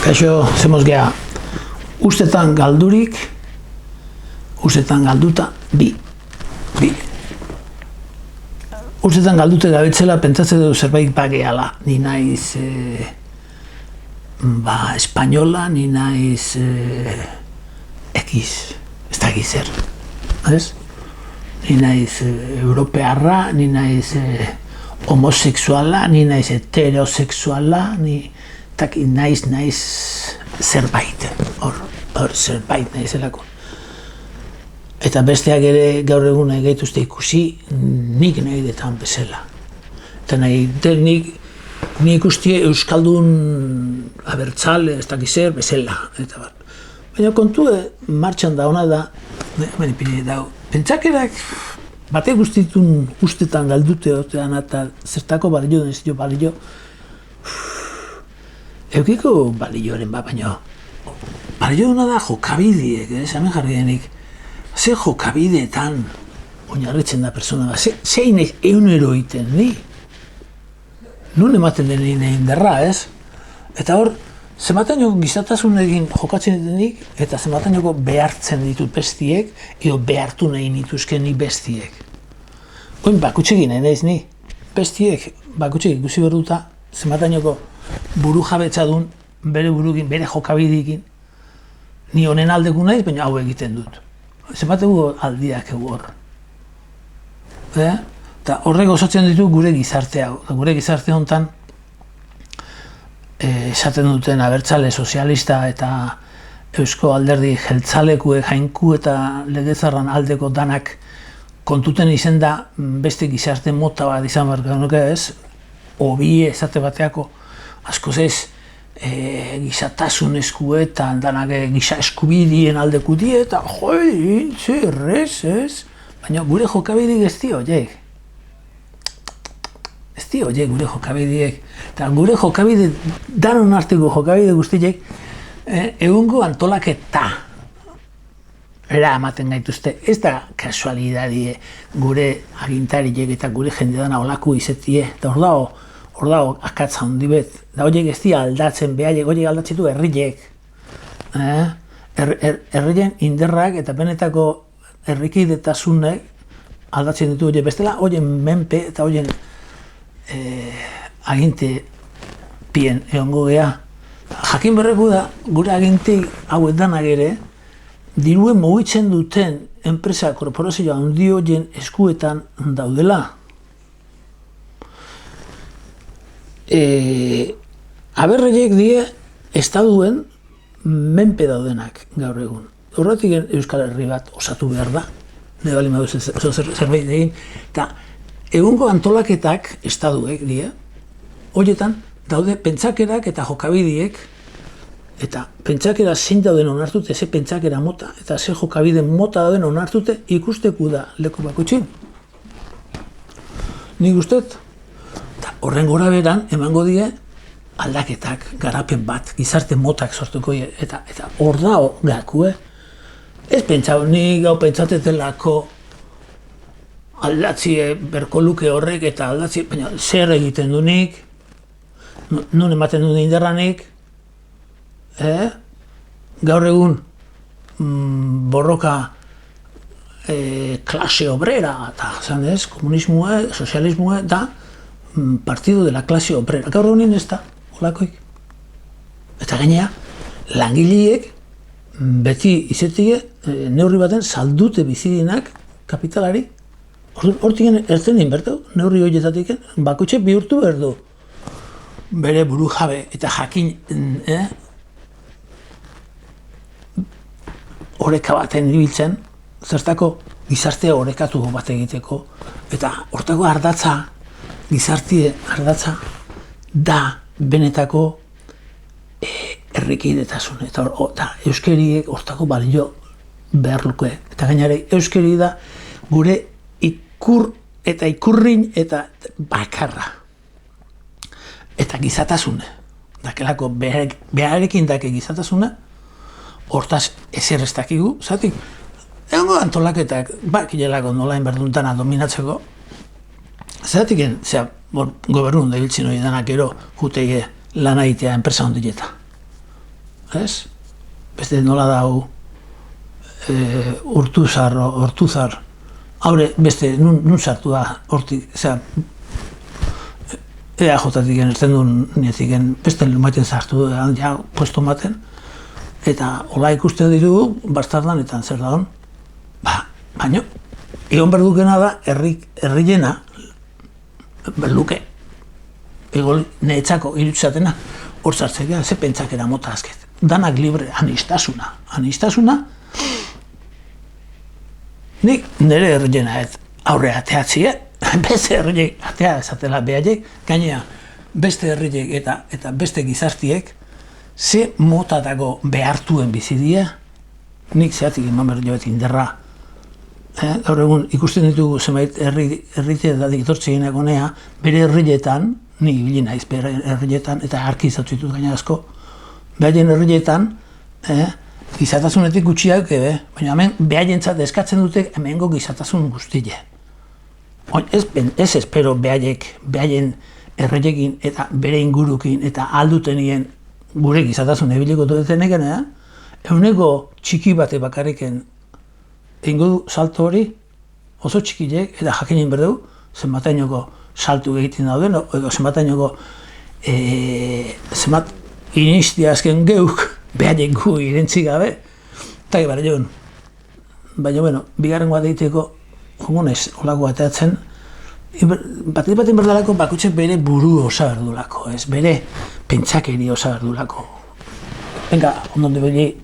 Kaixo, zemoz geha, ustetan galdurik, ustetan galduta, bi. Ustetan galdute gabetzela, pentsatzen dut zerbait bageala. Ni naiz, espainola, ni naiz, ez da gizer, ez? Ni naiz europearra, ni naiz homosexuala, ni naiz heterosexuala, naiz zerbait, hor zerbait naizelako. Eta besteak ere gaur egun nahi gaituzte ikusi, nik nahi detan bezala. Eta nik ikusti euskaldun abertzale, ez dakiz zer, bezala. Baina kontu martxan da ona da, pentsakerak batek guztitun ustetan galdute otean eta zertako balio den zio balio, eukiko balioaren baina balio duna da jokabideek, hemen jarri denik. Ze jokabideetan oinarritzen da persona bat, zein egunero egiten ni? Nun ematen den indarra, ez? Eta hor, zenbaten joko gizatasun egin jokatzen denik, eta zenbaten joko behartzen ditut bestiek, edo behartu nahi nituzken ni bestiek. Oin bakutxekin nahi naiz ni, bestiek bakutxekin ikusi behar duta, zenbaten joko buru jabetza duen, bere burukin, bere jokabideekin, ni honen aldeku naiz, baina hau egiten dut. Zenbat aldiak hor. Eta horrek osatzen ditu gure gizartea. Gure gizarte honetan esaten duten abertzale sozialista eta eusko alderdi jeltzalekuek jainku eta legezarran aldeko danak kontuten izen da beste gizarte mota bat izan barka nuke ez, obi esate bateako askoz ez gizatasun eskuetan, danak giza eskubidien aldeku die, eta zerrez, ez? Baina gure jokabideek ez dio horiek. Ez dio horiek gure jokabideek. Eta gure jokabide, danon arteko jokabide guztiek, egungo antolaketa. Era ematen gaituzte, ez da kasualidadie gure agintariek eta gure jende dana olako izetie, eta hor dago akatza handi bet, da horiek ez dira aldatzen behaiek, horiek aldatzen du herriek. Herrien inderrak eta benetako herrikidetasunek aldatzen ditu horiek, bestela horien menpe eta horien aginte pien egongo geha. Jakin berreku da, gure aginte hauek danak ere, diruen mugitzen duten enpresa korporazioa handi horien eskuetan daudela. Aberreiek die estaduen menpe daudenak gaur egun. Horretik Euskal Herri bat osatu behar da, ne bali maduz zerbait egin, eta egungo antolaketak estaduek die, horietan daude pentsakerak eta jokabideek, eta pentsakera zein dauden onartute, ze pentsakera mota, eta ze jokabide mota dauden onartute ikusteku da leku bakutxin. Nik ustet, horren gora beran, emango die, aldaketak, garapen bat, gizarte motak sortuko eta hor dao gakue. Ez pentsau, ni gau pentsatetelako aldatzi berko luke horrek eta aldatzi, baina zer egiten du nik, nun ematen du indarranik, gaur egun borroka klase obrera, eta zan ez, komunismoa, sozialismoa, da, partido de la clase obrera. Gaur egunin ez da, olakoik. Eta gainea, langileek beti izetie neurri baten saldute bizidinak kapitalari. Hortik ertzen inbertau, neurri horietatik, bakotxe bihurtu behar du. Bere buru jabe eta jakin oreka baten ibiltzen, zertako gizartea orekatu bat egiteko, eta hortako ardatza, gizartie ardatza da benetako herrikidetasun eta euskeriek hortako balio behar luke. Eta gainare euskeri da gure ikur eta ikurrin eta bakarra. Eta gizatasune. Dakelako beharekin dake gizatasune, hortaz ezer ez dakigu, zatik, egongo antolaketak, bakilelako nolain berduntana dominatzeko, zeratik gobernun da biltzen hori danak ero jutege lan egitea enpresa ondileta. ez? Beste nola dau Urtuzar, haure, beste, nun sartu da, hortik, EAJ-tik erten duen neziken, beste lumaiten sartu da, ja, puesto maten, eta hola ikusten ditugu, bastardan eta zer da hon. Baina, egon berdukena da, herriena, berduke, egon neetzako irutzatena, hor sartzea, ze pentsakera mota azket. Danak libre, anistasuna, nik nire herriena aurre ateatzie, beste herriek atea esatela behaiek, gainea beste herriek eta beste gizartiek ze motatako behartuen bizidia, nik zehatik eman behar joet inderra. Gaur egun ikusten ditugu zenbait herrite da ditortzeginak honea, bere herrietan, ni ibili naiz bere herrietan, eta arki izatu ditut gaina asko, behaien herrietan, gizatasunetik gutxiak, baina hemen behaientzat eskatzen dute hemengo gizatasun guztile. Ez espero behaien erreiekin eta bere ingurukin eta aldutenien gure gizatasun ebiliko duteneken, eguneko txiki bate bakarriken egingo du salto hori, oso txikilek, eta jakinen berdeu, zenbatainoko saltu egiten dauden, edo zenbatainoko zenbat inistia azken geuk, behaiek gu irentzi gabe, eta bara joan. Baina, bueno, bigarrengoa deiteko, homonez, olako ateatzen, baten berdalako bakutxek bere buru osa berdulako, bere pentsakeri osa berdulako. Venga, ondon de